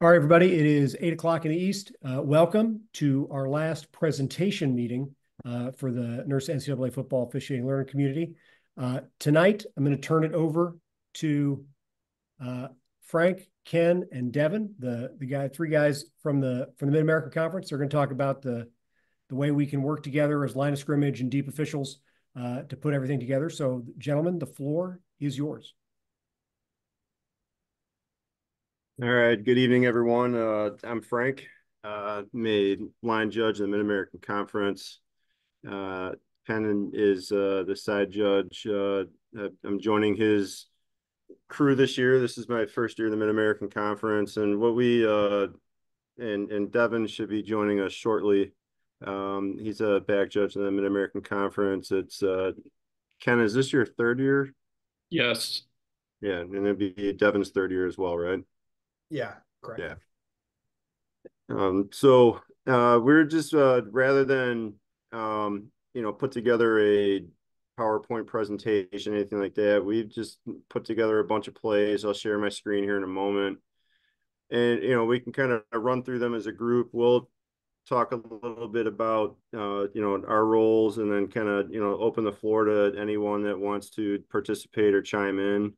All right, everybody, it is 8 o'clock in the East. Welcome to our last presentation meeting for the Nurse NCAA football officiating learner community. Tonight, I'm going to turn it over to Frank, Ken, and Devin, three guys from the Mid-American Conference. They're going to talk about the way we can work together as line of scrimmage and deep officials to put everything together. So, gentlemen, the floor is yours. All right. Good evening, everyone. I'm Frank. I'm a line judge in the Mid-American Conference. Ken is the side judge. I'm joining his crew this year. This is my first year in the Mid-American Conference, and and Devin should be joining us shortly. He's a back judge in the Mid-American Conference. It's Ken, is this your third year? Yes. Yeah, and it'd be Devin's third year as well, right? Yeah, correct. Yeah. So we're just rather than put together a PowerPoint presentation, anything like that, we've just put together a bunch of plays. I'll share my screen here in a moment. And we can kind of run through them as a group. We'll talk a little bit about our roles, and then kind of open the floor to anyone that wants to participate or chime in.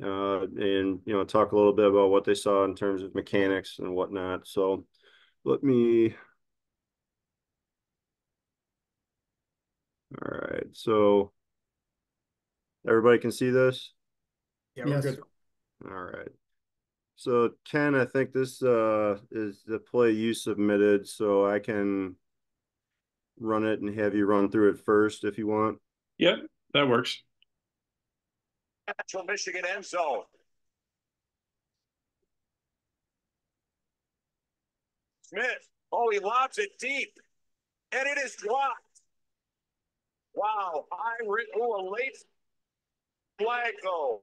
And talk a little bit about what they saw in terms of mechanics and whatnot. So all right, so everybody can see this? Yeah, we're good. All right, so Ken, I think this is the play you submitted, so I can run it and have you run through it first if you want. Yep, that works. Central Michigan end zone. Smith. Oh, he lobs it deep. And it is dropped. Wow. A late flag, though.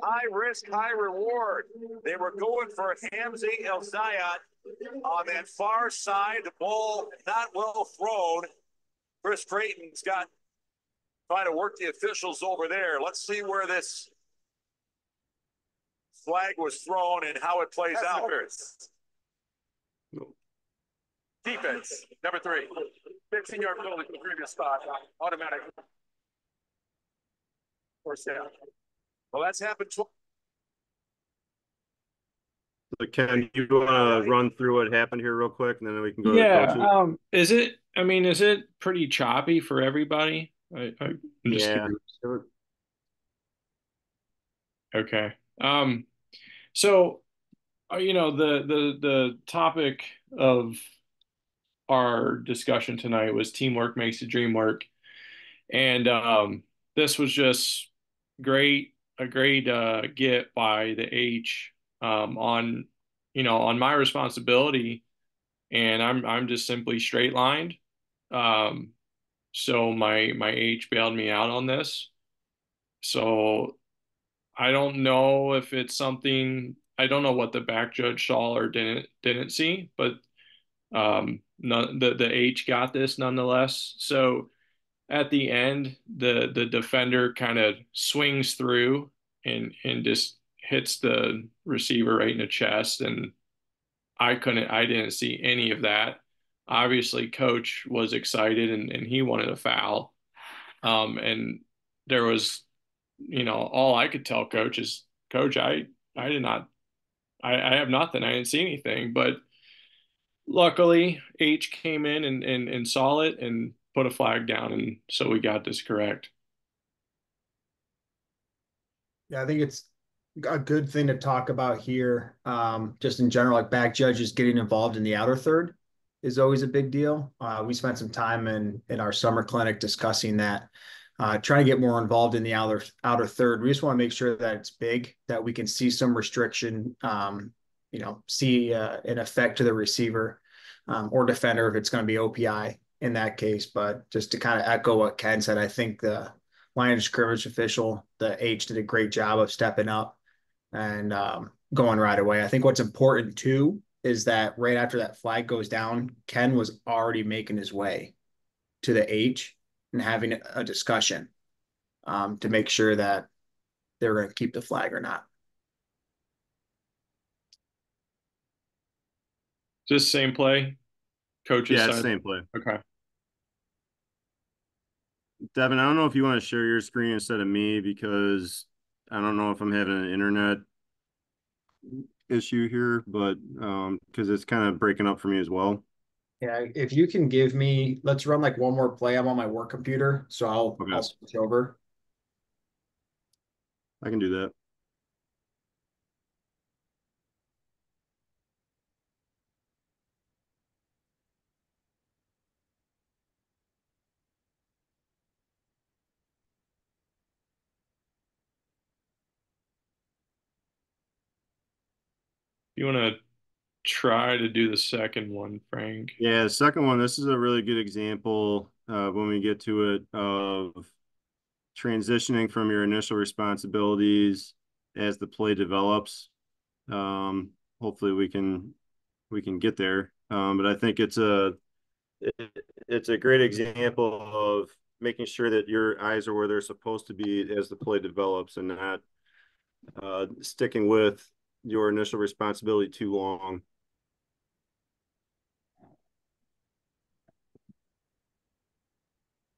High risk, high reward. They were going for Hamzy El-Zayat on that far side. The ball not well thrown. Chris Creighton's trying to work the officials over there. Let's see where this flag was thrown and how it plays out. Defense, number 3. 15-yard penalty from the previous spot. Automatic. First down. Well, that's happened twice. So Ken, you want to run through what happened here real quick, and then we can go to the coaches? Is it pretty choppy for everybody? I'm just curious. Okay. So, the topic of our discussion tonight was teamwork makes the dream work. And this was just a great get by the H on my responsibility, and I'm just simply straight lined. So my H bailed me out on this. So I don't know if it's something, I don't know what the back judge saw or didn't see, but the H got this nonetheless. So at the end, the defender kind of swings through and just hits the receiver right in the chest, and I didn't see any of that. Obviously, coach was excited and he wanted a foul. And there was, all I could tell coach is, Coach, I did not, I have nothing. I didn't see anything. But luckily, H came in and saw it and put a flag down. And so we got this correct. Yeah, I think it's a good thing to talk about here. Just in general, like back judges getting involved in the outer third is always a big deal. We spent some time in our summer clinic discussing that, trying to get more involved in the outer third. We just want to make sure that it's big, that we can see some restriction, see an effect to the receiver or defender if it's going to be OPI in that case. But just to kind of echo what Ken said, I think the line of scrimmage official, the H, did a great job of stepping up and going right away. I think what's important too is that right after that flag goes down, Ken was already making his way to the H and having a discussion to make sure that they're going to keep the flag or not. Just same play, coach's Yeah, it's side. same play. Okay. Devin, I don't know if you want to share your screen instead of me because I don't know if I'm having an internet issue here, but because it's kind of breaking up for me as well. Yeah, if you can give me, let's run like one more play. I'm on my work computer, so I'll Okay. I'll switch over. I can do that. You want to try to do the second one, Frank? Yeah, the second one, this is a really good example when we get to it of transitioning from your initial responsibilities as the play develops. Hopefully we can get there. But I think it's a great example of making sure that your eyes are where they're supposed to be as the play develops and not sticking with your initial responsibility too long.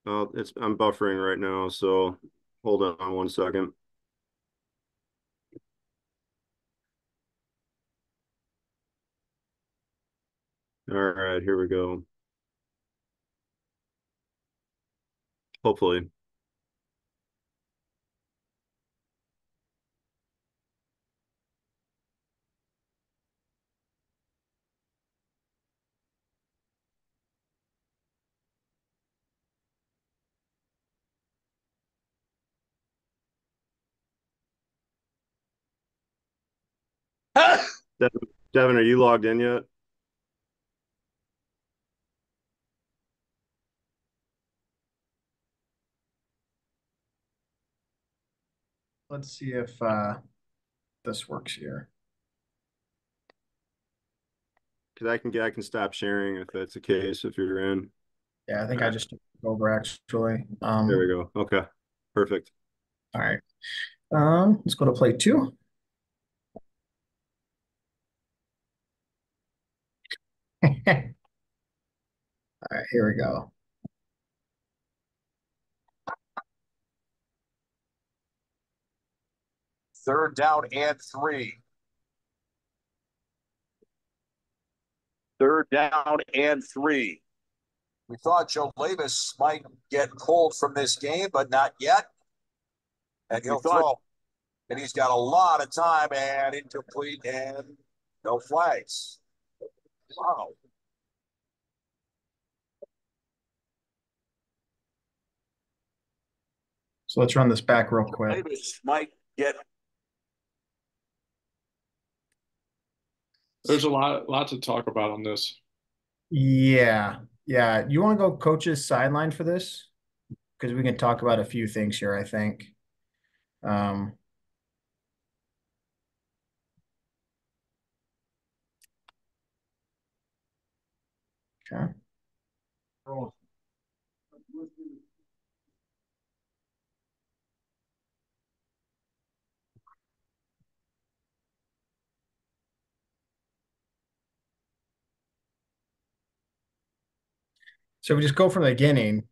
I'm buffering right now, so hold on 1 second. All right, here we go. Hopefully. Devin, are you logged in yet? Let's see if this works here. Because I can stop sharing if that's the case, if you're in. Yeah, I think I just took over actually. There we go. Okay, perfect. All right. Let's go to play 2. All right, here we go. Third down and 3. Third down and 3. We thought Joe Levis might get pulled from this game, but not yet. And he'll throw. And he's got a lot of time and incomplete and no flags. Wow. So let's run this back real quick. Levis might get. There's a lot to talk about on this. Yeah. Yeah. You want to go coach's sideline for this? Because we can talk about a few things here, I think. Okay. So we just go from the beginning.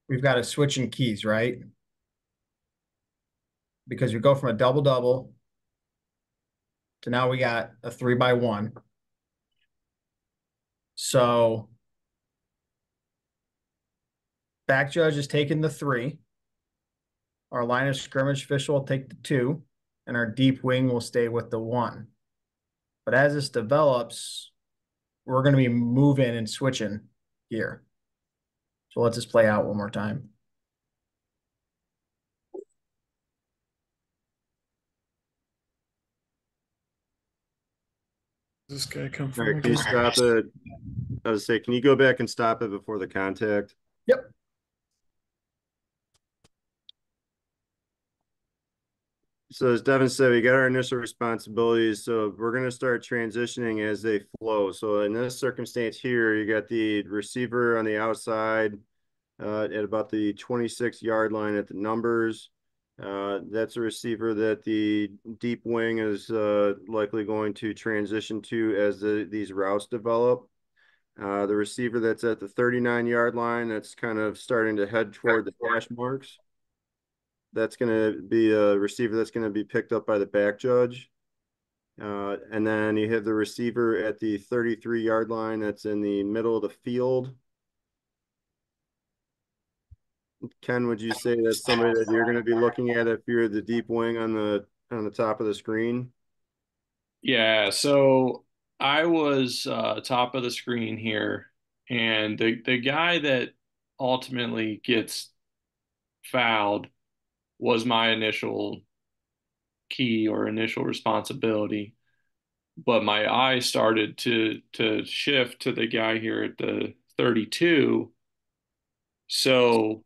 We've got a switch in keys, right? Because we go from a double-double to now we got a 3-by-1. So back judge is taking the 3. Our line of scrimmage official will take the 2, and our deep wing will stay with the 1. But as this develops, we're going to be moving and switching here. So let's just play out one more time. Does this guy come All from? right, can you stop it? I was say, can you go back and stop it before the contact? Yep. So as Devin said, we got our initial responsibilities. So we're going to start transitioning as they flow. So in this circumstance here, you got the receiver on the outside at about the 26-yard line at the numbers. That's a receiver that the deep wing is likely going to transition to as these routes develop. The receiver that's at the 39-yard line, that's kind of starting to head toward the hash marks. That's going to be a receiver that's going to be picked up by the back judge. And then you have the receiver at the 33-yard line that's in the middle of the field. Ken, would you say that's somebody that you're going to be looking at if you're the deep wing on the top of the screen? Yeah, so I was top of the screen here, and the guy that ultimately gets fouled was my initial key or initial responsibility. But my eye started to shift to the guy here at the 32. So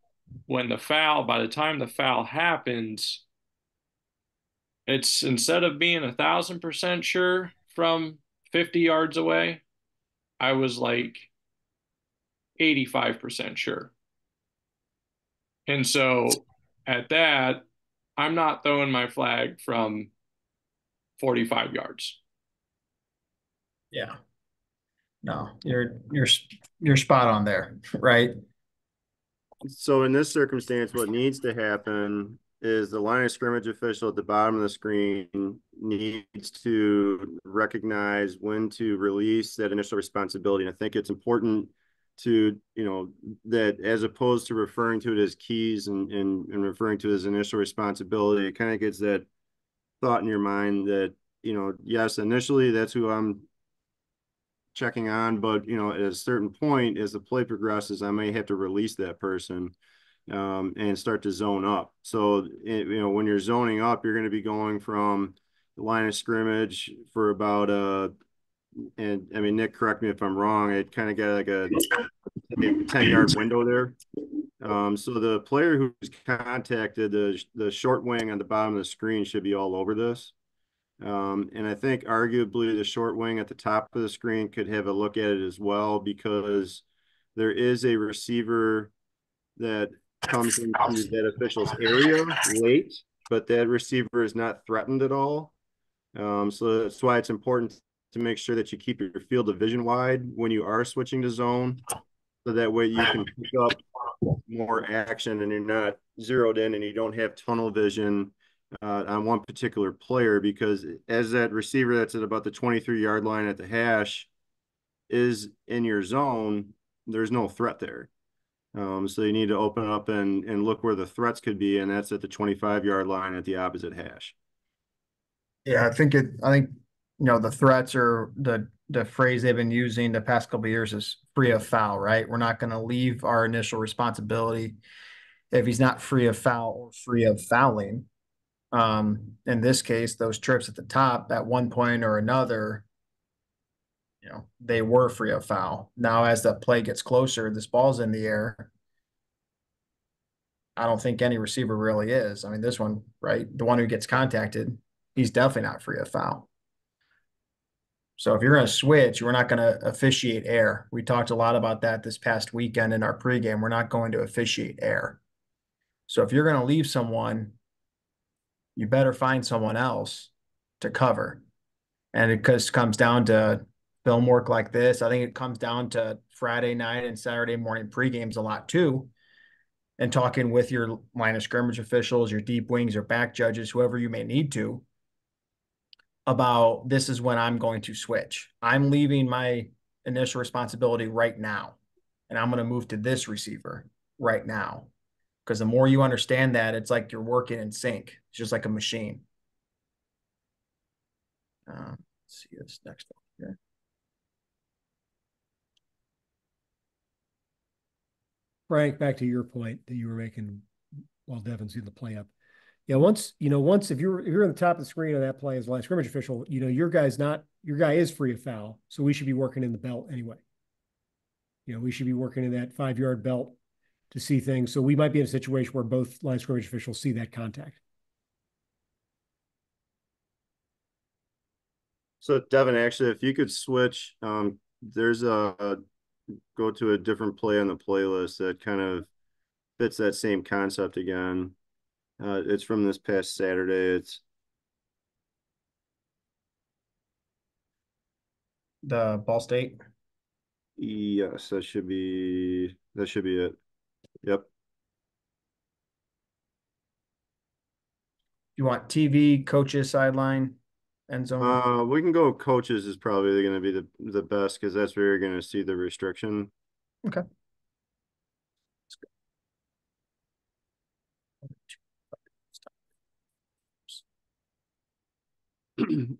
by the time the foul happens, it's instead of being 1,000% sure from 50 yards away, I was like 85% sure. And so at that, I'm not throwing my flag from 45 yards. Yeah. No, you're spot on there, right? So in this circumstance, what needs to happen is the line of scrimmage official at the bottom of the screen needs to recognize when to release that initial responsibility. And I think it's important to, that as opposed to referring to it as keys and referring to it as initial responsibility, it kind of gets that thought in your mind that, yes, initially that's who I'm checking on, but at a certain point as the play progresses, I may have to release that person and start to zone up. So when you're zoning up, you're going to be going from the line of scrimmage for about and I mean, Nick, correct me if I'm wrong, it kind of got like a 10-yard window there. So the player who's contacted the short wing on the bottom of the screen should be all over this. And I think arguably the short wing at the top of the screen could have a look at it as well, because there is a receiver that comes into that official's area late, but that receiver is not threatened at all. So that's why it's important to make sure that you keep your field of vision wide when you are switching to zone, so that way you can pick up more action and you're not zeroed in and you don't have tunnel vision on one particular player, because as that receiver that's at about the 23-yard line at the hash is in your zone, there's no threat there. So you need to open up and look where the threats could be, and that's at the 25-yard line at the opposite hash. Yeah, I think the threats are the phrase they've been using the past couple of years is free of foul, right? We're not going to leave our initial responsibility if he's not free of foul or free of fouling. In this case, those trips at the top at one point or another, they were free of foul. Now, as the play gets closer, this ball's in the air. I don't think any receiver really is. I mean, this one, right? The one who gets contacted, he's definitely not free of foul. So if you're going to switch, we're not going to officiate air. We talked a lot about that this past weekend in our pregame. We're not going to officiate air. So if you're going to leave someone, you better find someone else to cover. And it just comes down to film work like this. I think it comes down to Friday night and Saturday morning pregames a lot too. And talking with your line of scrimmage officials, your deep wings or back judges, whoever you may need to, about this is when I'm going to switch. I'm leaving my initial responsibility right now, and I'm going to move to this receiver right now. Because the more you understand that, it's like you're working in sync. It's just like a machine. Let's see this next one here. Frank, back to your point that you were making while Devin's in the play up. Yeah, once if you're on the top of the screen on that play as line scrimmage official, your guy is free of foul, so we should be working in the belt anyway. We should be working in that 5-yard belt to see things. So we might be in a situation where both line scrimmage officials see that contact. So Devin, actually, if you could switch, there's go to a different play on the playlist that kind of fits that same concept again. It's from this past Saturday. It's The Ball State. yes, that should be it. Yep. You want TV, coaches, sideline, end zone? We can go coaches is probably going to be the best because that's where you're going to see the restriction. Okay.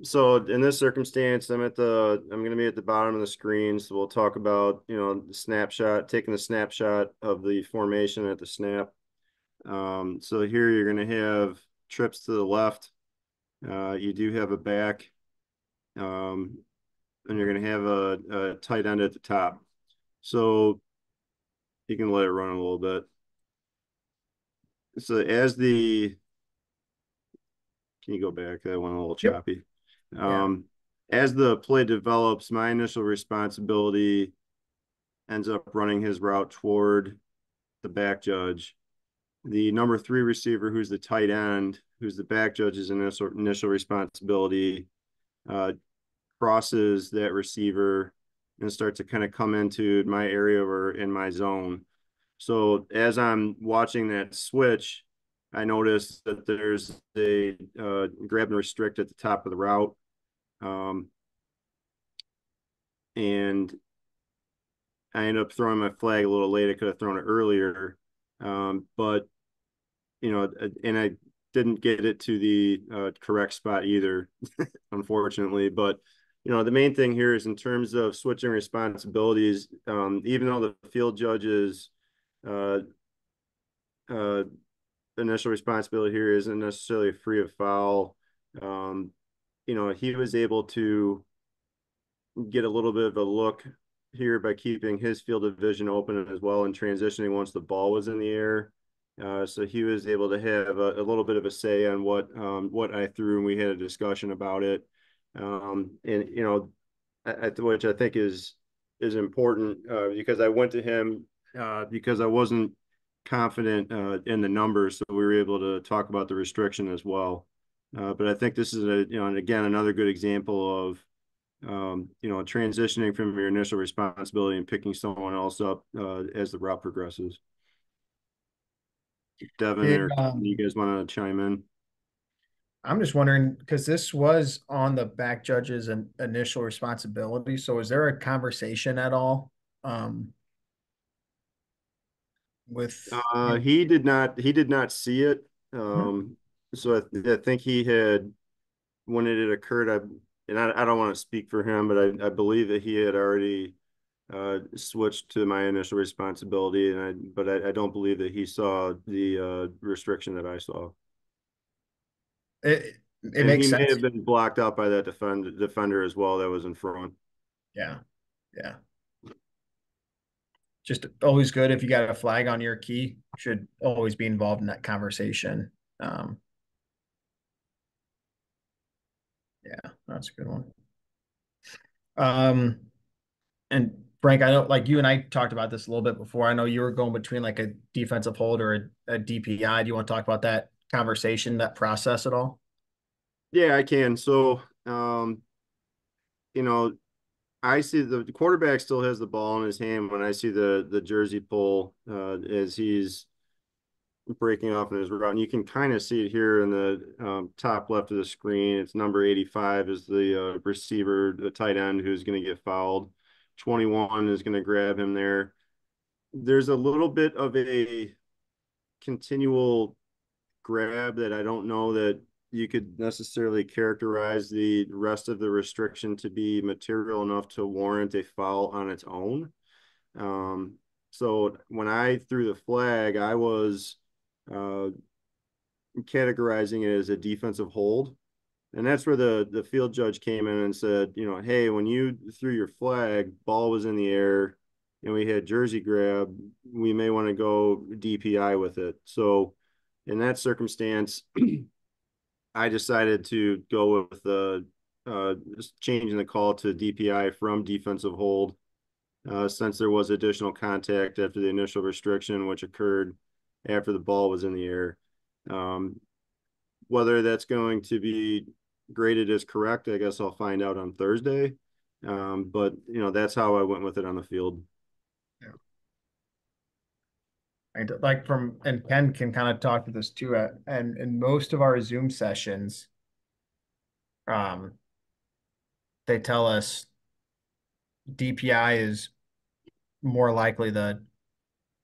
So in this circumstance, I'm going to be at the bottom of the screen. So we'll talk about, taking the snapshot of the formation at the snap. So here you're going to have trips to the left. You do have a back, and you're going to have a tight end at the top. So you can let it run a little bit. So can you go back? That went a little choppy. Yeah. As the play develops, my initial responsibility ends up running his route toward the back judge. The number 3 receiver, who's the tight end, who's the back judge's initial responsibility, crosses that receiver and starts to kind of come into my area or in my zone. So as I'm watching that switch, I noticed that there's a grab and restrict at the top of the route. And I ended up throwing my flag a little late. I could have thrown it earlier. But, and I didn't get it to the correct spot either, unfortunately. But, the main thing here is in terms of switching responsibilities, even though the field judge's initial responsibility here isn't necessarily free of foul, he was able to get a little bit of a look here by keeping his field of vision open as well and transitioning once the ball was in the air. So he was able to have a little bit of a say on what I threw, and we had a discussion about it. Which I think is important because I went to him because I wasn't confident in the numbers, so we were able to talk about the restriction as well. But I think this is and again, another good example of transitioning from your initial responsibility and picking someone else up as the route progresses. Devin, or you guys want to chime in? I'm just wondering, because this was on the back judge's initial responsibility. So is there a conversation at all with he did not see it. So I think he had, when it had occurred, I don't want to speak for him, but I believe that he had already switched to my initial responsibility, but I don't believe that he saw the restriction that I saw. it And makes he sense. may have been blocked out by that defender as well that was in front. Yeah. Yeah. Just always good if you got a flag on your key, should always be involved in that conversation. Yeah, that's a good one. And Frank, I know like you and I talked about this a little bit before. I know you were going between like a defensive hold or a DPI. Do you want to talk about that conversation, that process at all? Yeah, I can. So, I see the quarterback still has the ball in his hand when I see the jersey pull as he's breaking off in his route. And you can kind of see it here in the top left of the screen. It's number 85 is the receiver, the tight end who's going to get fouled. 21 is going to grab him there. There's a little bit of a continual grab that I don't know that you could necessarily characterize the rest of the restriction to be material enough to warrant a foul on its own. So when I threw the flag, I was categorizing it as a defensive hold. And that's where the field judge came in and said, hey, when you threw your flag, ball was in the air and we had jersey grab, we may want to go DPI with it. So in that circumstance, I decided to go with just changing the call to DPI from defensive hold since there was additional contact after the initial restriction, which occurred after the ball was in the air. Whether that's going to be graded as correct, I guess I'll find out on Thursday. But that's how I went with it on the field. Yeah. And and Ken can kind of talk to this too. And in most of our Zoom sessions, they tell us DPI is more likely the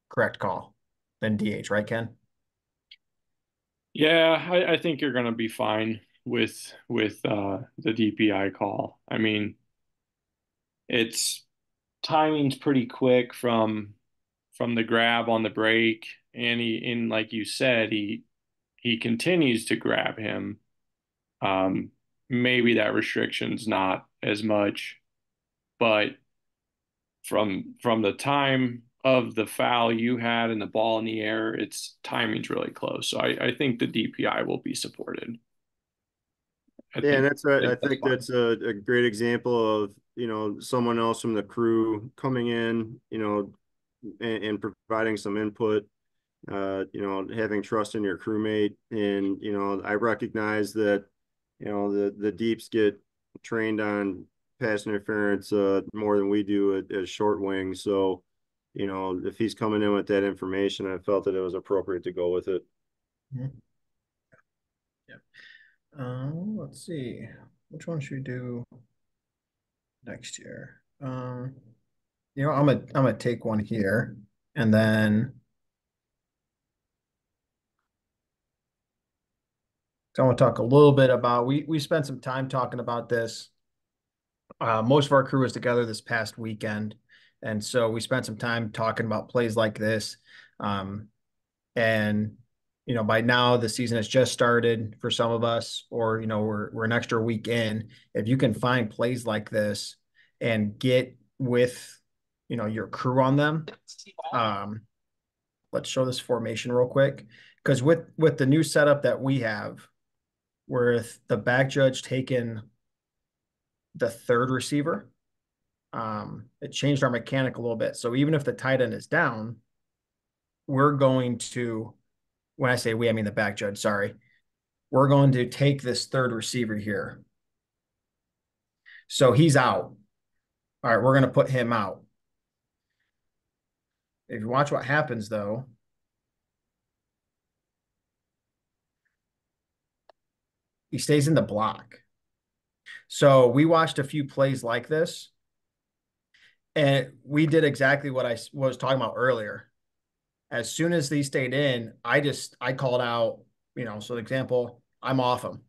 correct call than DH, right, Ken? Yeah, I think you're going to be fine with the DPI call. I mean, it's timing's pretty quick from the grab on the break, and like you said, he continues to grab him. Maybe that restriction's not as much, but from the time of the foul you had and the ball in the air, its timing's really close. So I think the DPI will be supported. Yeah, and I think fine. that's a great example of, someone else from the crew coming in, and providing some input, having trust in your crewmate. And, I recognize that, the deeps get trained on pass interference more than we do as short wings. So, if he's coming in with that information, I felt that it was appropriate to go with it. Mm-hmm. Yeah. Let's see. Which one should we do next year? I'm gonna take one here, and then so I want to talk a little bit about we spent some time talking about this. Most of our crew was together this past weekend, and so we spent some time talking about plays like this. And by now the season has just started for some of us, or we're an extra week in. If you can find plays like this and get with your crew on them, let's show this formation real quick, because with the new setup that we have, with the back judge taking the third receiver, it changed our mechanic a little bit. So even if the tight end is down, we're going to, when I say we, I mean the back judge, sorry. We're going to take this third receiver here. So he's out. All right, we're going to put him out. If you watch what happens, though, he stays in the block. So we watched a few plays like this, and we did exactly what I was talking about earlier. As soon as they stayed in, I called out, so example, I'm off him.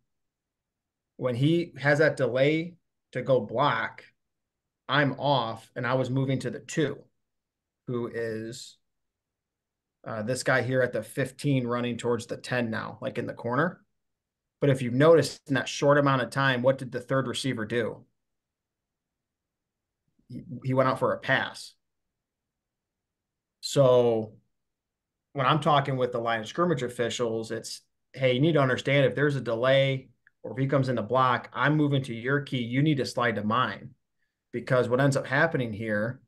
When he has that delay to go block, I'm off, and I was moving to the 2, who is this guy here at the 15 running towards the 10 now, like in the corner. But if you've noticed in that short amount of time, what did the third receiver do? He went out for a pass. So when I'm talking with the line of scrimmage officials, it's, hey, you need to understand, if there's a delay or if he comes in the block, I'm moving to your key. You need to slide to mine, because what ends up happening here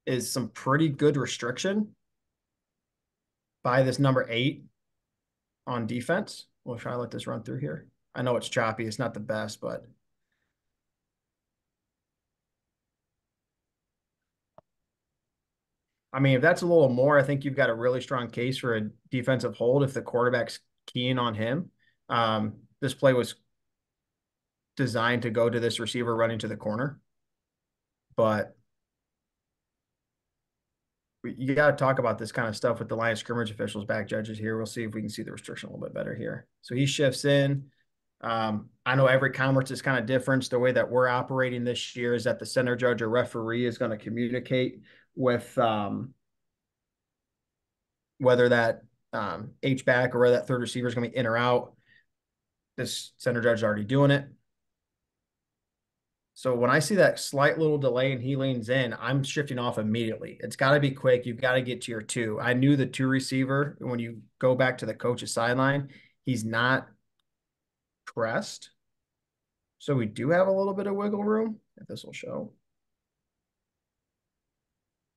is some pretty good restriction by this number 8 on defense. We'll try to let this run through here. I know it's choppy. It's not the best, but I mean, if that's a little more, I think you've got a really strong case for a defensive hold if the quarterback's keying on him. This play was designed to go to this receiver running to the corner, but you got to talk about this kind of stuff with the line of scrimmage officials, back judges here. We'll see if we can see the restriction a little bit better here. So he shifts in. I know every conference is kind of different. The way that we're operating this year is that the center judge or referee is going to communicate with whether that H-back or whether that third receiver is going to be in or out. This center judge is already doing it. So when I see that slight little delay and he leans in, I'm shifting off immediately. It's got to be quick. You've got to get to your 2. I knew the 2 receiver, when you go back to the coach's sideline, he's not pressed. So we do have a little bit of wiggle room, if this will show.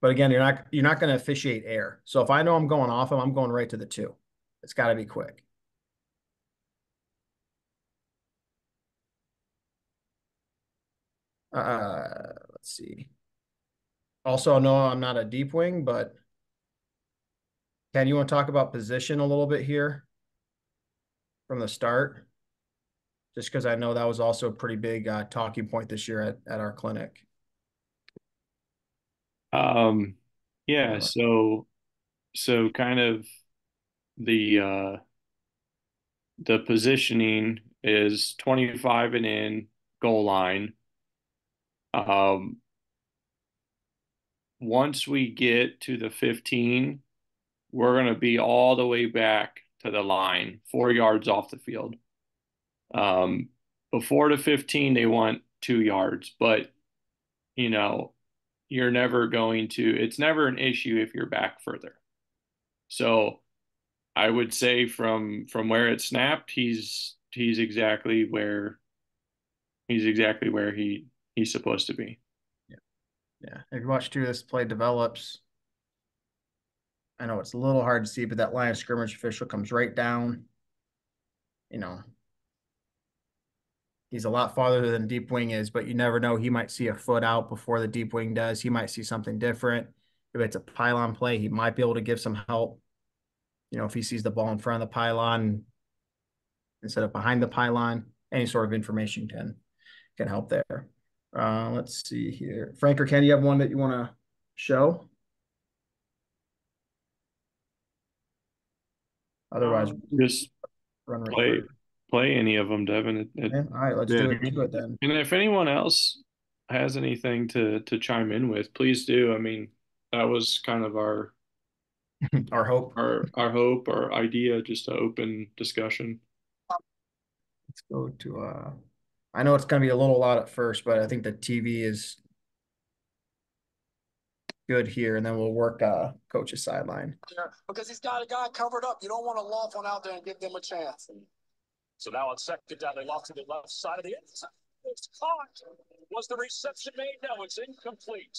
But again, you're not going to officiate air. So if I know I'm going off him, I'm going right to the 2. It's got to be quick. Let's see. Also, no, I'm not a deep wing, but Ken, you want to talk about position a little bit here from the start? Just because I know that was also a pretty big talking point this year at our clinic. Yeah, so kind of the positioning is 25 and in, goal line. Once we get to the 15, we're going to be all the way back to the line, 4 yards off the field. Before the 15, they want 2 yards, but you're never going to, it's never an issue if you're back further. So I would say from where it snapped, he's exactly where he's supposed to be. Yeah. If you watch too, this play develops. I know it's a little hard to see, but that line of scrimmage official comes right down. He's a lot farther than deep wing is, but you never know. He might see a foot out before the deep wing does. He might see something different. If it's a pylon play, he might be able to give some help. If he sees the ball in front of the pylon instead of behind the pylon, any sort of information can help there. Let's see here. Frank or Ken, you have one that you want to show? Otherwise, just run right play any of them, Devin. All right, let's do it then. And if anyone else has anything to chime in with, please do. I mean, that was kind of our hope, our idea, just to open discussion. Let's go to I know it's going to be a little loud at first, but I think the TV is good here, and then we'll work coach's sideline. Yeah, because he's got a guy covered up. You don't want to loft one out there and give them a chance. So now on second down, they loft to the left side of the end zone. It's caught. Was the reception made? No, it's incomplete.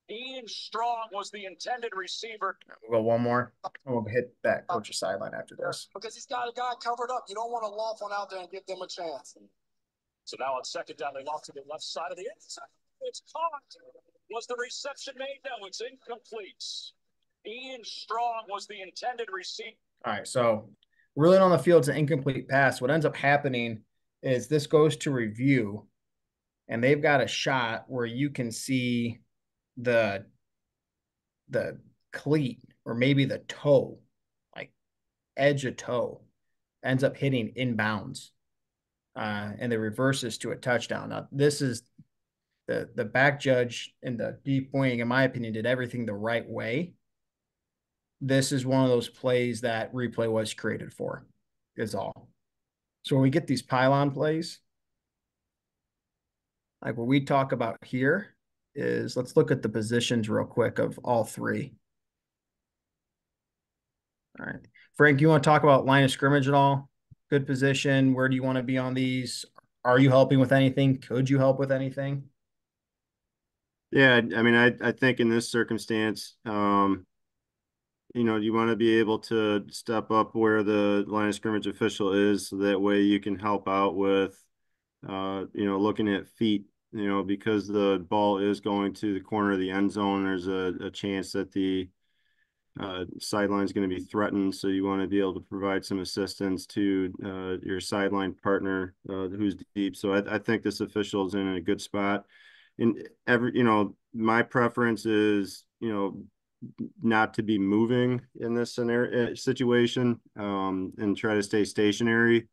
Ian Strong was the intended receiver. We'll go one more, and we'll hit that coach's sideline after this. Because he's got a guy covered up. You don't want to loft one out there and give them a chance. So now on second down, they loft to the left side of the end zone. It's caught. Was the reception made? No, it's incomplete. Ian Strong was the intended receiver. All right, so really on the field, it's an incomplete pass. What ends up happening is this goes to review, and they've got a shot where you can see the cleat or maybe the toe, like edge of toe, ends up hitting inbounds, and the reverses to a touchdown. Now, this is the back judge in the deep wing, in my opinion, did everything the right way. This is one of those plays that replay was created for, is all. So when we get these pylon plays, like what we talk about here is, let's look at the positions real quick of all three. All right. Frank, you want to talk about line of scrimmage at all? Good position. Where do you want to be on these? Are you helping with anything? Could you help with anything? Yeah, I mean, I think in this circumstance, you want to be able to step up where the line of scrimmage official is, so that way you can help out with, looking at feet, because the ball is going to the corner of the end zone. There's a chance that the sideline is going to be threatened. So you want to be able to provide some assistance to your sideline partner who's deep. So I think this official is in a good spot. And my preference is, not to be moving in this situation, and try to stay stationary.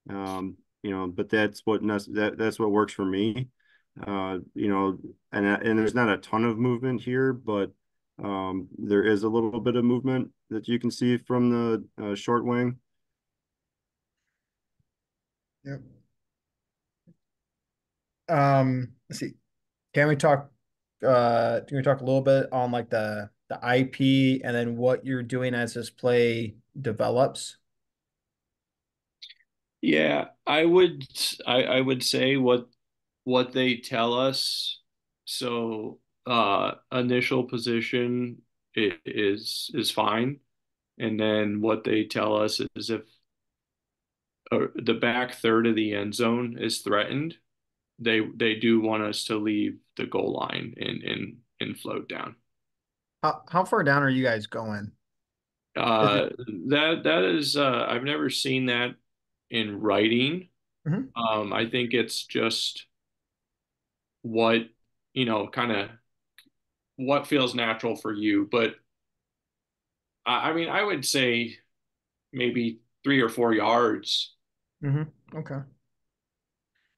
But that's what works for me. And there's not a ton of movement here, but there is a little bit of movement that you can see from the short wing. Yep. Let's see. Can we talk a little bit on like the IP and then what you're doing as this play develops? Yeah, I would say what they tell us. So initial position is fine. And then what they tell us is if the back third of the end zone is threatened, they do want us to leave the goal line and float down. How far down are you guys going? Uh, that is I've never seen that in writing. Mhm. I think it's just what, kind of what feels natural for you. But I mean, I would say maybe 3 or 4 yards. Okay.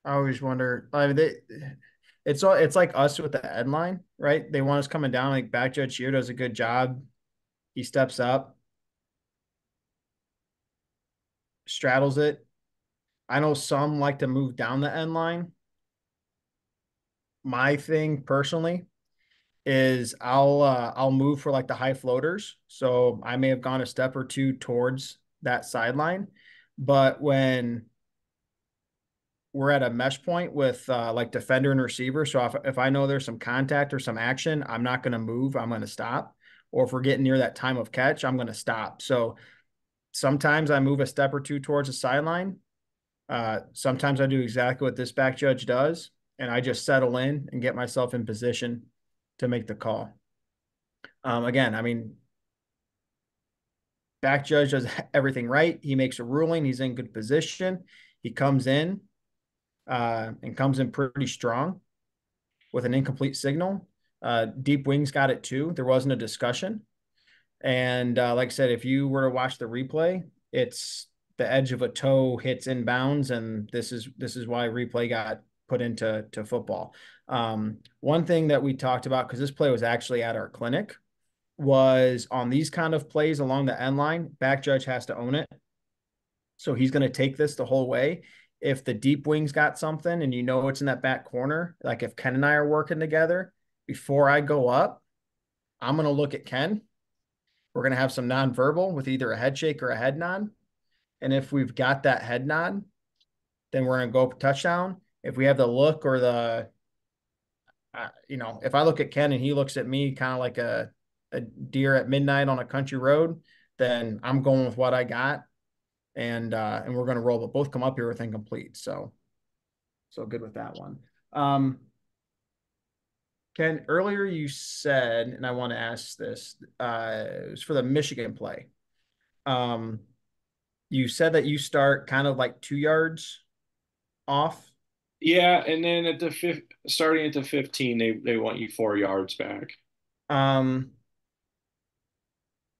I always wonder. I mean, it's like us with the end line, right? They want us coming down. Like back judge here does a good job. He steps up, straddles it. I know some like to move down the end line. My thing personally is I'll move for like the high floaters. So I may have gone a step or two towards that sideline, but when we're at a mesh point with like defender and receiver, so if I know there's some contact or some action, I'm not going to move. I'm going to stop. Or if we're getting near that time of catch, I'm going to stop. So sometimes I move a step or two towards the sideline. Sometimes I do exactly what this back judge does, and I just settle in and get myself in position to make the call. Again, I mean, back judge does everything right. He makes a ruling. He's in good position. He comes in and comes in pretty strong with an incomplete signal. Deep wings got it too. There wasn't a discussion. And like I said, if you were to watch the replay, it's the edge of a toe hits inbounds, and this is why replay got put into football. One thing that we talked about, because this play was actually at our clinic, was on these kind of plays along the end line, back judge has to own it. So he's going to take this the whole way. If the deep wings got something and it's in that back corner, like if Ken and I are working together, before I go up, I'm going to look at Ken. We're going to have some nonverbal with either a head shake or a head nod. And if we've got that head nod, then we're going to go up touchdown. If we have the look or the, if I look at Ken and he looks at me kind of like a deer at midnight on a country road, then I'm going with what I got. And we're going to roll, but both come up here with incomplete. So good with that one. Ken, earlier you said, and I want to ask this, it was for the Michigan play. You said that you start kind of like 2 yards off. Yeah, and then starting at the 15, they want you 4 yards back.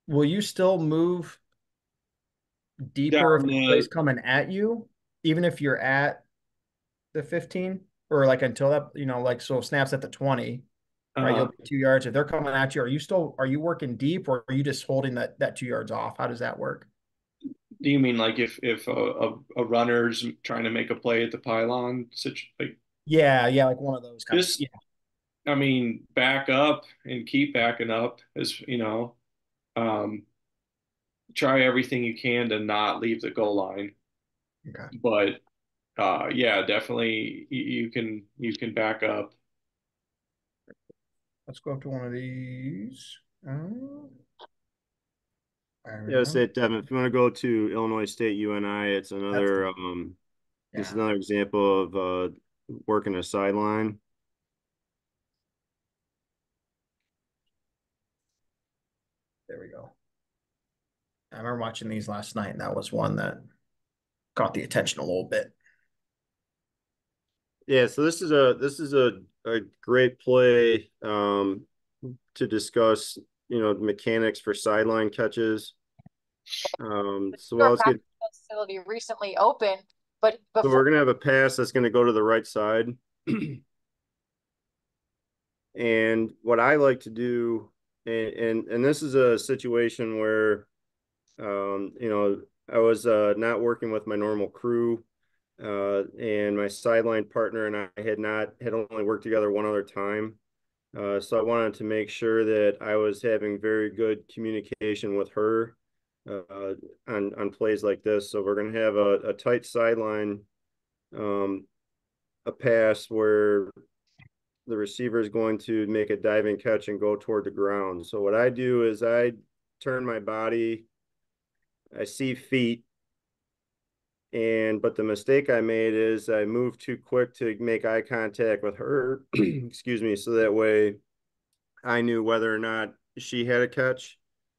Will you still move deeper if the play's coming at you, even if you're at the 15, or like until that, like, so snaps at the 20, right? You'll be 2 yards. If they're coming at you, are you working deep, or are you just holding that 2 yards off? How does that work? Do you mean like if a runner's trying to make a play at the pylon, like yeah, like one of those kind of, yeah. I mean, back up and keep backing up, as try everything you can to not leave the goal line. Okay. But yeah, definitely you can back up. Let's go up to one of these. Yeah, say Devin, if you want to go to Illinois State UNI, it's another it's another example of working a sideline. There we go. I remember watching these last night, and that was one that caught the attention a little bit. Yeah, so this is a great play to discuss, mechanics for sideline catches. So let's get facility recently opened, but so we're gonna have a pass that's gonna go to the right side. And what I like to do, and this is a situation where I was not working with my normal crew, and my sideline partner and I had only worked together one other time. So I wanted to make sure that I was having very good communication with her on plays like this. So we're going to have a tight sideline, a pass where the receiver is going to make a diving catch and go toward the ground. So what I do is I turn my body I see feet. But the mistake I made is I moved too quick to make eye contact with her, excuse me, so that way I knew whether or not she had a catch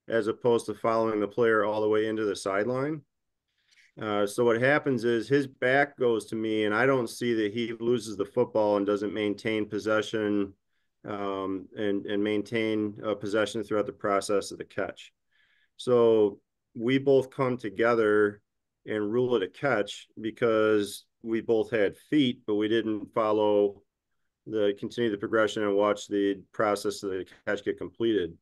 as opposed to following the player all the way into the sideline. So what happens is his back goes to me and I don't see that he loses the football and doesn't maintain possession and maintain possession throughout the process of the catch. So we both come together and rule it a catch because we both had feet, but we didn't continue the progression and watch the process of the catch get completed.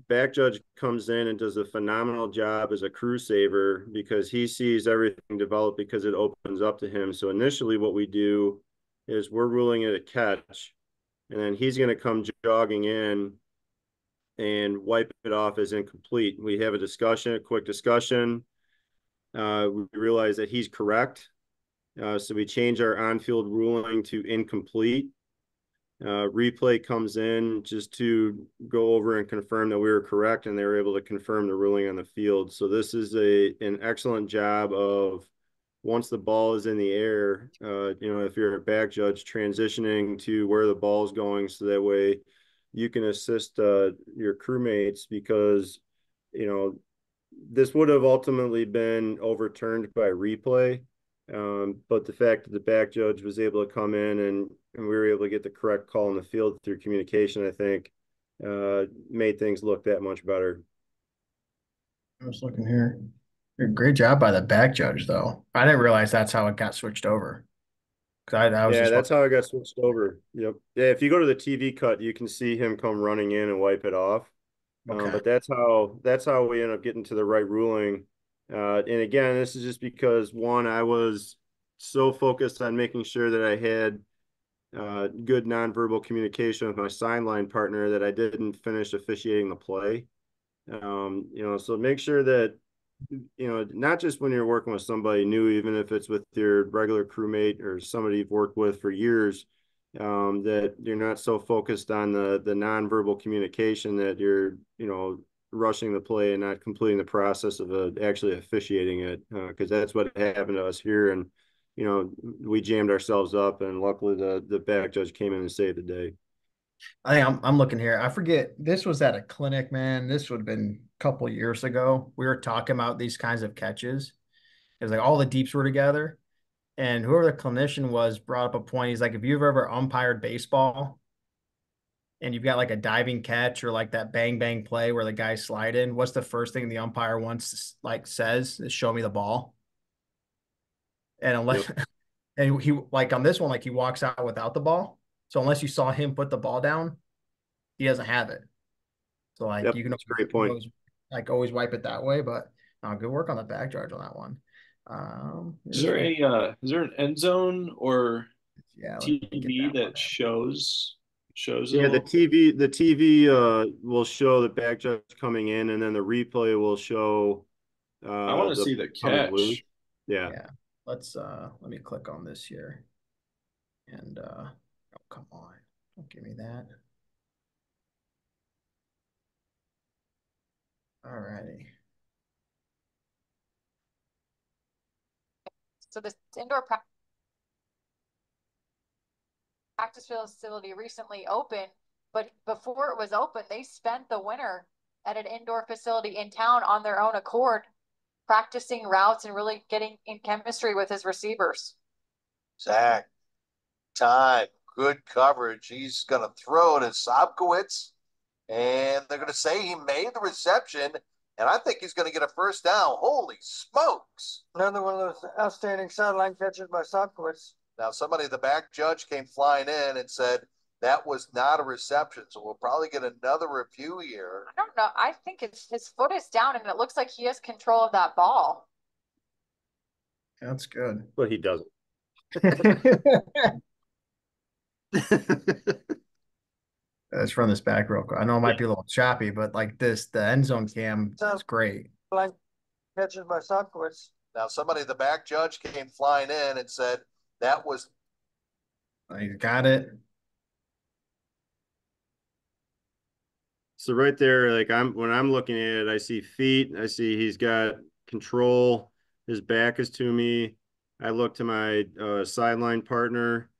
Back judge comes in and does a phenomenal job as a crew saver because he sees everything develop because it opens up to him. So initially what we do is we're ruling it a catch, and then he's going to come jogging in and wipe it off as incomplete. We have a quick discussion. We realize that he's correct. So we change our on-field ruling to incomplete. Replay comes in just to go over and confirm that we were correct, and they were able to confirm the ruling on the field. So this is an excellent job of, once the ball is in the air, if you're a back judge, transitioning to where the ball is going, so that way you can assist your crewmates, because this would have ultimately been overturned by replay. But the fact that the back judge was able to come in and we were able to get the correct call in the field through communication, I think, made things look that much better. I was looking here. Great job by the back judge, though. I didn't realize that's how it got switched over. That's how it got switched over. Yep. Yeah, if you go to the TV cut, you can see him come running in and wipe it off. Okay. But that's how we end up getting to the right ruling. And again, this is just because, one, I was so focused on making sure that I had good nonverbal communication with my sideline partner that I didn't finish officiating the play. So make sure that, not just when you're working with somebody new, even if it's with your regular crewmate or somebody you've worked with for years, that you're not so focused on the nonverbal communication that you're, rushing the play and not completing the process of actually officiating it, because that's what happened to us here. And, we jammed ourselves up, and luckily the back judge came in and saved the day. I think I'm looking here. I forget, this was at a clinic, man. This would have been a couple years ago. We were talking about these kinds of catches. It was like all the deeps were together, and whoever the clinician was brought up a point. He's like, if you've ever umpired baseball and you've got like a diving catch or like that bang bang play where the guys slide in, what's the first thing the umpire says is, show me the ball. And unless and he, like on this one, like he walks out without the ball. So unless you saw him put the ball down, he doesn't have it. So like you can that's a great point. always wipe it that way. But good work on the back judge on that one. Is there an end zone or TV that shows the TV will show the back judge coming in, and then the replay will show I want to see the catch. Yeah. Let's let me click on this here. And oh, come on. Don't give me that. All righty. So this indoor practice facility recently opened, but before it was open, they spent the winter at an indoor facility in town on their own accord, practicing routes and really getting in chemistry with his receivers. Zach, time, good coverage. He's going to throw to Sobkowitz, and they're going to say he made the reception, and I think he's going to get a first down. Holy smokes. Another one of those outstanding sideline catches by Sobkowitz. Now, the back judge came flying in and said that was not a reception, so we'll probably get another review here. I don't know. I think his foot is down, and it looks like he has control of that ball. That's good. But he doesn't. Let's run this back real quick. I know it might be a little choppy, but like the end zone cam is great. Catches by Sobkowitz. Now, the back judge came flying in and said that was. You got it. So right there, like when I'm looking at it, I see feet. I see he's got control. His back is to me. I look to my sideline partner.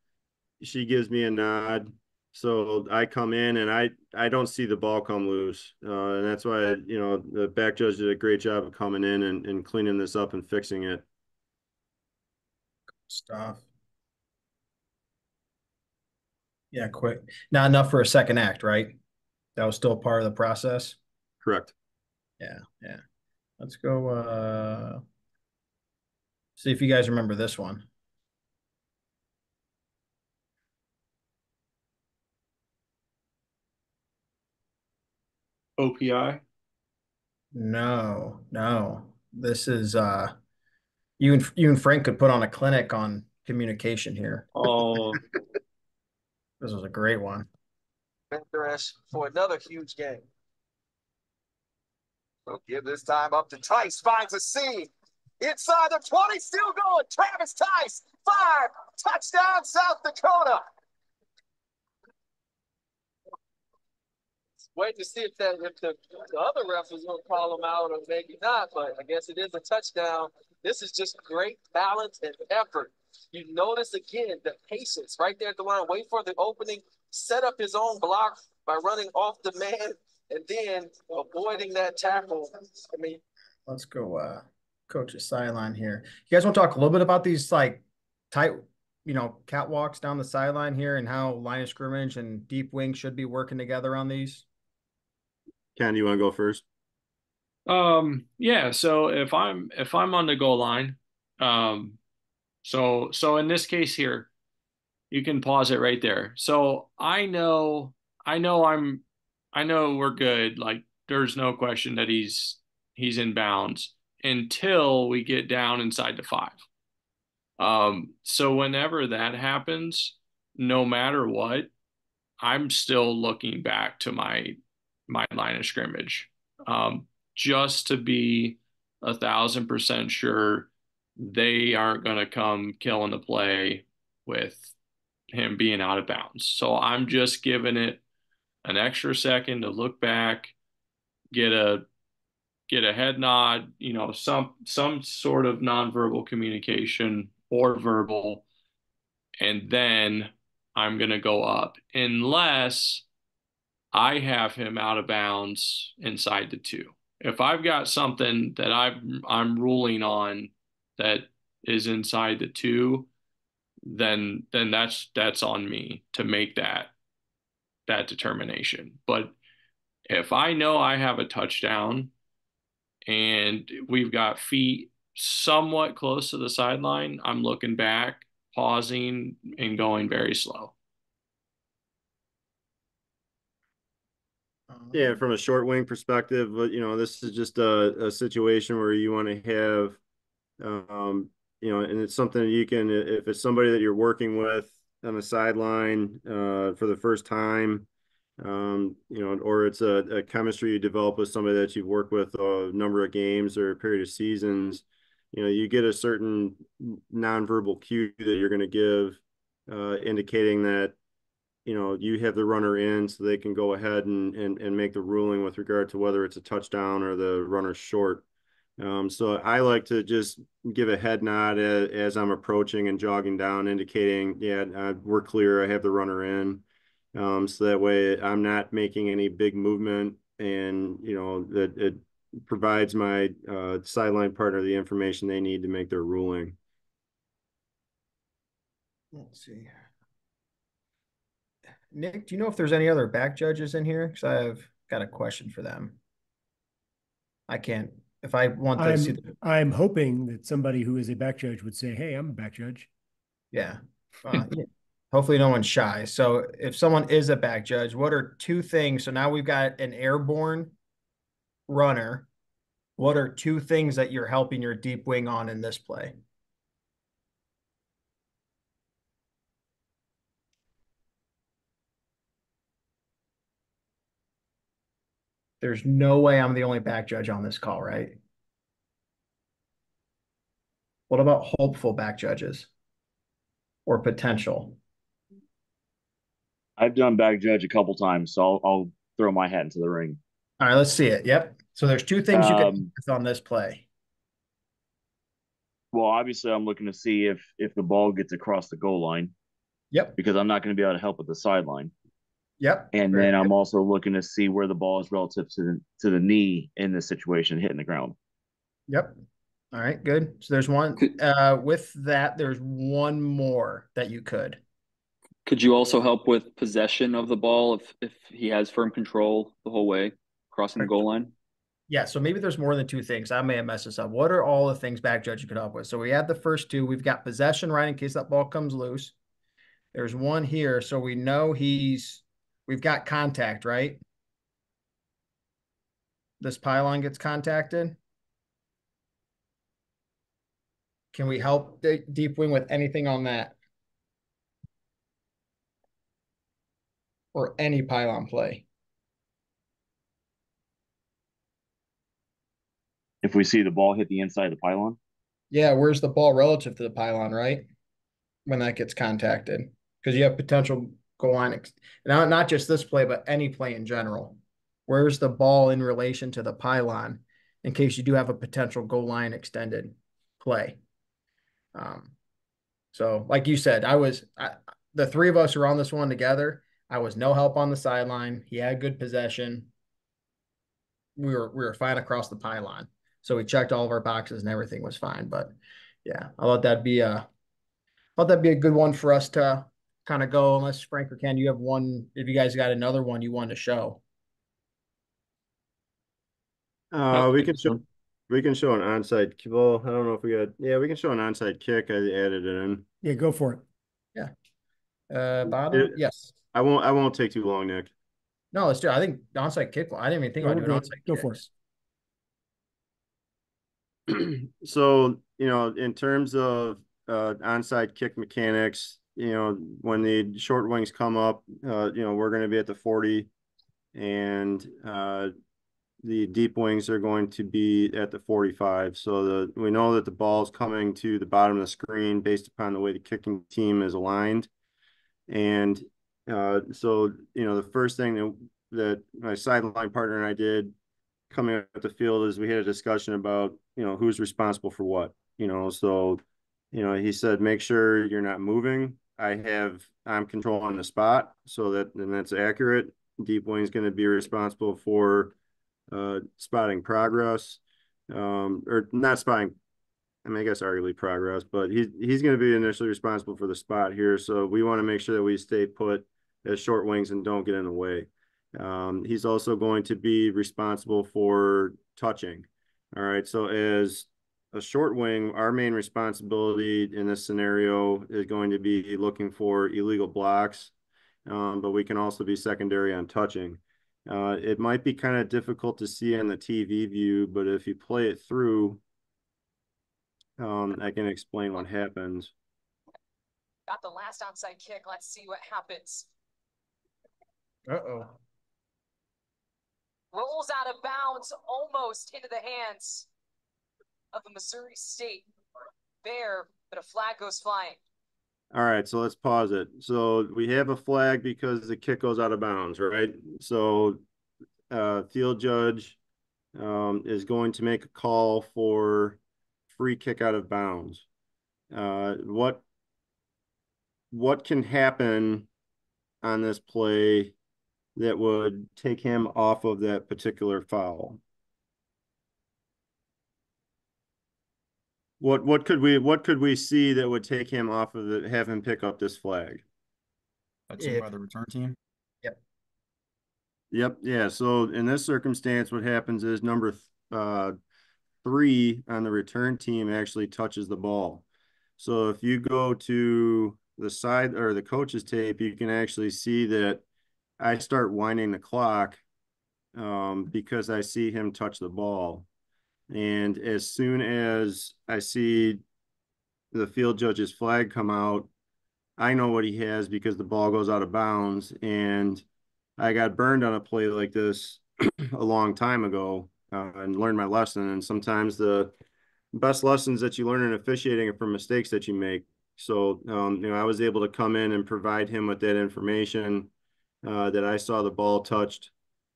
She gives me a nod. So I come in and I don't see the ball come loose. And that's why, the back judge did a great job of coming in and cleaning this up and fixing it. Stuff. Yeah, quick. Not enough for a second act, right? That was still part of the process. Correct. Yeah. Let's go see if you guys remember this one. OPI. No. This is you and Frank could put on a clinic on communication here. Oh, This was a great one. Interest for another huge game. So give this time up to Tice, finds a seam. Inside the 20, still going. Travis Tice, 5, touchdown, South Dakota. Wait to see if the other ref was going to call him out or maybe not, but I guess it is a touchdown. This is just great balance and effort. You notice again the patience right there at the line. Wait for the opening, set up his own block by running off the man and then avoiding that tackle. I mean, let's go coach's sideline here. You guys want to talk a little bit about these like tight, catwalks down the sideline here and how line of scrimmage and deep wing should be working together on these? Ken, do you want to go first? Yeah, so if I'm on the goal line, so in this case here, you can pause it right there. So I know we're good. Like there's no question that he's in bounds until we get down inside the 5. So whenever that happens, no matter what, I'm still looking back to my line of scrimmage, just to be 1,000% sure they aren't going to come killing the play with him being out of bounds. So I'm just giving it an extra second to look back, get a head nod, some sort of nonverbal communication or verbal, and then I'm going to go up unless I have him out of bounds inside the 2. If I've got something that I'm ruling on that is inside the 2, then that's on me to make that determination. But if I know I have a touchdown and we've got feet somewhat close to the sideline, I'm looking back, pausing, and going very slow. Yeah, from a short wing perspective, but this is just a situation where you want to have, and it's something that you can, if it's somebody that you're working with on the sideline for the first time, or it's a chemistry you develop with somebody that you've worked with a number of games or a period of seasons, you get a certain nonverbal cue that you're going to give, indicating that you have the runner in so they can go ahead and make the ruling with regard to whether it's a touchdown or the runner's short. So I like to just give a head nod as I'm approaching and jogging down, indicating, we're clear. I have the runner in. So that way I'm not making any big movement, and, that it provides my sideline partner the information they need to make their ruling. Let's see. Nick, do you know if there's any other back judges in here? Because I've got a question for them. I can't, if I want to see. I'm hoping that somebody who is a back judge would say, "Hey, I'm a back judge." Yeah. Hopefully no one's shy. So if someone is a back judge, what are 2 things? So now we've got an airborne runner. What are 2 things that you're helping your deep wing on in this play? There's no way I'm the only back judge on this call, right? What about hopeful back judges or potential? I've done back judge a couple times, so I'll throw my hat into the ring. All right, let's see it. Yep. So there's two things you can do on this play. Well, obviously, I'm looking to see if the ball gets across the goal line. Yep. Because I'm not going to be able to help with the sideline. Yep. And then I'm also looking to see where the ball is relative to the knee in this situation, hitting the ground. Yep. All right, good. So there's one. With that, there's one more that you could. Could you also help with possession of the ball if he has firm control the whole way crossing the goal line? Yeah, so maybe there's more than two things. I may have messed this up. What are all the things back judge you could help with? So we had the first two. We've got possession, right, in case that ball comes loose. There's one here, so we know we've got contact, right? This pylon gets contacted. Can we help Deep Wing with anything on that? Or any pylon play? If we see the ball hit the inside of the pylon? Yeah, where's the ball relative to the pylon, right? When that gets contacted. Because you have potential goal line. Not just this play, but any play in general. Where's the ball in relation to the pylon in case you do have a potential goal line extended play? So like you said, the three of us were on this one together. I was no help on the sideline. He had good possession. We were fine across the pylon. So we checked all of our boxes and everything was fine. But yeah, I thought that'd be a good one for us to kind of go, unless Frank or Ken, you have one, if you guys got another one you want to show. We can show an onside. Well, I don't know if we can show an onside kick. I added it in. Yeah, go for it. Yeah. Bottom? Yes. I won't take too long, Nick. No, let's do it. I think the onside kick. I didn't even think about doing onside Go for it. So, in terms of onside kick mechanics, when the short wings come up, we're going to be at the 40, and the deep wings are going to be at the 45. So we know that the ball is coming to the bottom of the screen based upon the way the kicking team is aligned. And so, the first thing that my sideline partner and I did coming up the field is we had a discussion about, who's responsible for what, so, he said, make sure you're not moving. I'm controlling the spot that's accurate. Deep wing is going to be responsible for spotting progress, or not spotting, I guess arguably progress, but he's going to be initially responsible for the spot here. So we want to make sure that we stay put as short wings and don't get in the way. He's also going to be responsible for touching. All right. So as a short wing, our main responsibility in this scenario is going to be looking for illegal blocks, but we can also be secondary on touching. It might be kind of difficult to see in the TV view, but if you play it through, I can explain what happens. Got the last onside kick. Let's see what happens. Uh-oh. Rolls out of bounds, almost into the hands of the Missouri State Bear, but a flag goes flying. All right, so let's pause it. So we have a flag because the kick goes out of bounds, right? So field judge is going to make a call for free kick out of bounds. What can happen on this play that would take him off of that particular foul? What could we see that would take him off of have him pick up this flag? That's by the return team. Yep. Yeah. So in this circumstance, what happens is number 3 on the return team actually touches the ball. So if you go to the side or the coach's tape, you can actually see that I start winding the clock because I see him touch the ball. And as soon as I see the field judge's flag come out, I know what he has because the ball goes out of bounds. And I got burned on a play like this a long time ago and learned my lesson. And sometimes the best lessons that you learn in officiating are from mistakes that you make. So, I was able to come in and provide him with that information that I saw the ball touched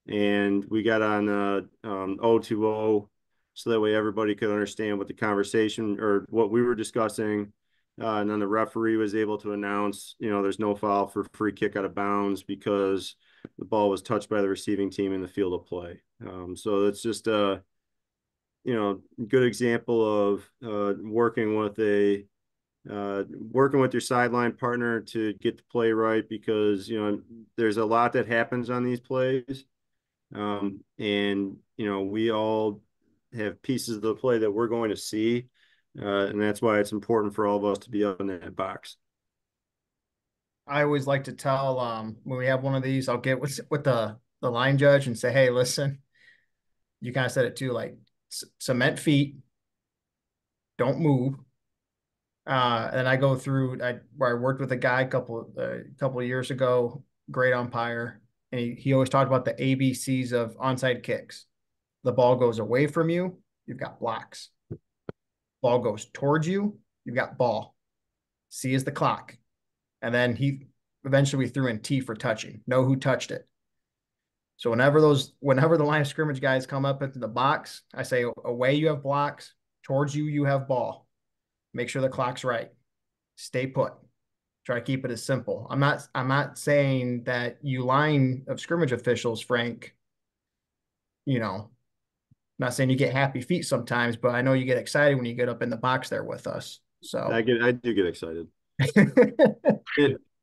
and we got on 020, so that way everybody could understand what the conversation or what we were discussing. And then the referee was able to announce, there's no foul for free kick out of bounds because the ball was touched by the receiving team in the field of play. So it's just a, good example of working with your sideline partner to get the play right, because, there's a lot that happens on these plays. And, we all have pieces of the play that we're going to see. And that's why it's important for all of us to be up in that box. I always like to tell when we have one of these, I'll get with the line judge and say, hey, listen, you kind of said it too, like cement feet, don't move. And I go through where I worked with a guy a couple of years ago, great umpire, and he always talked about the ABCs of onside kicks. The ball goes away from you, you've got blocks. Ball goes towards you, you've got ball. C is the clock. And then he eventually threw in T for touching. Know who touched it. So whenever the line of scrimmage guys come up into the box, I say away you have blocks, towards you you have ball. Make sure the clock's right. Stay put. Try to keep it as simple. I'm not saying that you line of scrimmage officials, Frank, not saying you get happy feet sometimes, but I know you get excited when you get up in the box there with us. So I do get excited.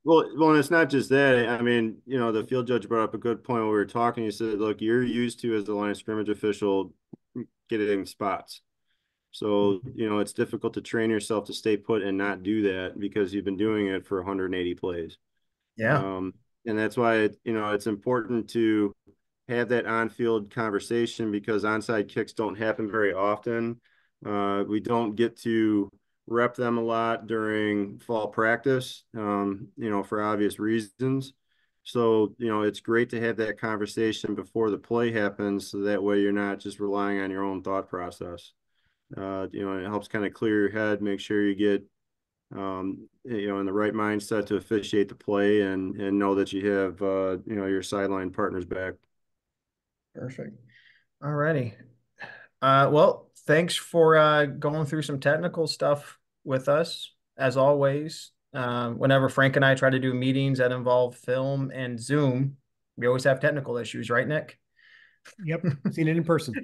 Well, and it's not just that. I mean, the field judge brought up a good point when we were talking. He said, look, you're used to, as the line of scrimmage official, getting spots. So, it's difficult to train yourself to stay put and not do that because you've been doing it for 180 plays. Yeah. And that's why, it's important to have that on-field conversation, because onside kicks don't happen very often. We don't get to rep them a lot during fall practice, for obvious reasons. So, it's great to have that conversation before the play happens, so that way you're not just relying on your own thought process. It helps kind of clear your head, make sure you get, in the right mindset to officiate the play and know that you have, your sideline partners back. Perfect. All righty. Well, thanks for going through some technical stuff with us, as always. Whenever Frank and I try to do meetings that involve film and Zoom, we always have technical issues, right, Nick? Yep, seen it in person.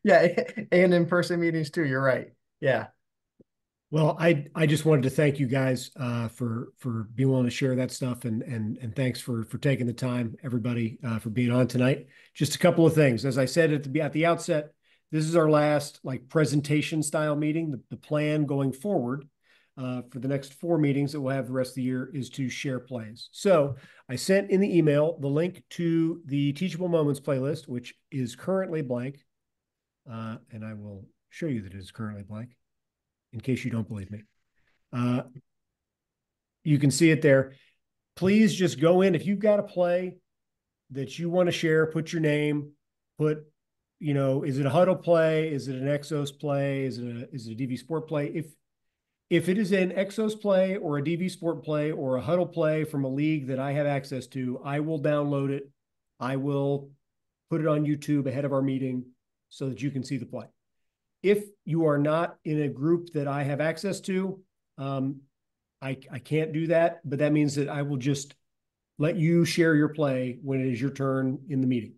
Yeah, and in-person meetings too. You're right. Yeah. Well, I just wanted to thank you guys for being willing to share that stuff, and thanks for taking the time, everybody, for being on tonight. Just a couple of things. As I said at the outset, this is our last presentation style meeting. The plan going forward for the next 4 meetings that we'll have the rest of the year is to share plays. So I sent in the email the link to the Teachable Moments playlist, which is currently blank, and I will show you that it is currently blank, in case you don't believe me. You can see it there. Please just go in. If you've got a play that you want to share, put your name, is it a huddle play? Is it an Exos play? Is it a DV Sport play? If it is an Exos play or a DV Sport play or a huddle play from a league that I have access to, I will download it. I will put it on YouTube ahead of our meeting so that you can see the play. If you are not in a group that I have access to, I can't do that, but that means that I will just let you share your play when it is your turn in the meeting.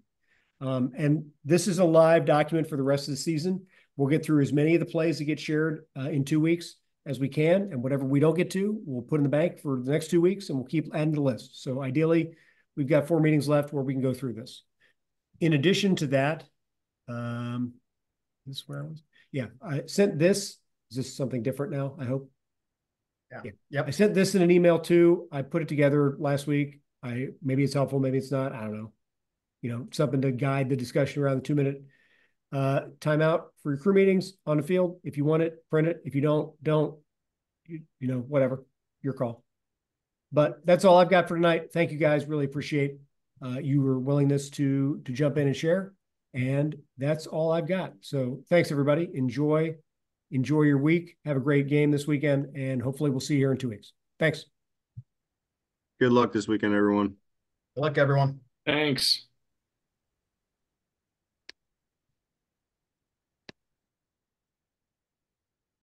And this is a live document for the rest of the season. We'll get through as many of the plays that get shared in 2 weeks as we can, and whatever we don't get to, we'll put in the bank for the next 2 weeks, and we'll keep adding to the list. So ideally, we've got 4 meetings left where we can go through this. In addition to that, this is where I was. Yeah, I sent this. Is this something different now? I hope. Yeah. Yep. I sent this in an email too. I put it together last week. Maybe it's helpful, maybe it's not. I don't know. Something to guide the discussion around the 2-minute timeout for your crew meetings on the field. If you want it, print it. If you don't. Whatever, your call. But that's all I've got for tonight. Thank you guys. Really appreciate your willingness to jump in and share. And that's all I've got. So thanks, everybody. Enjoy your week. Have a great game this weekend, and hopefully we'll see you here in 2 weeks. Thanks. Good luck this weekend, everyone. Good luck, everyone. Thanks.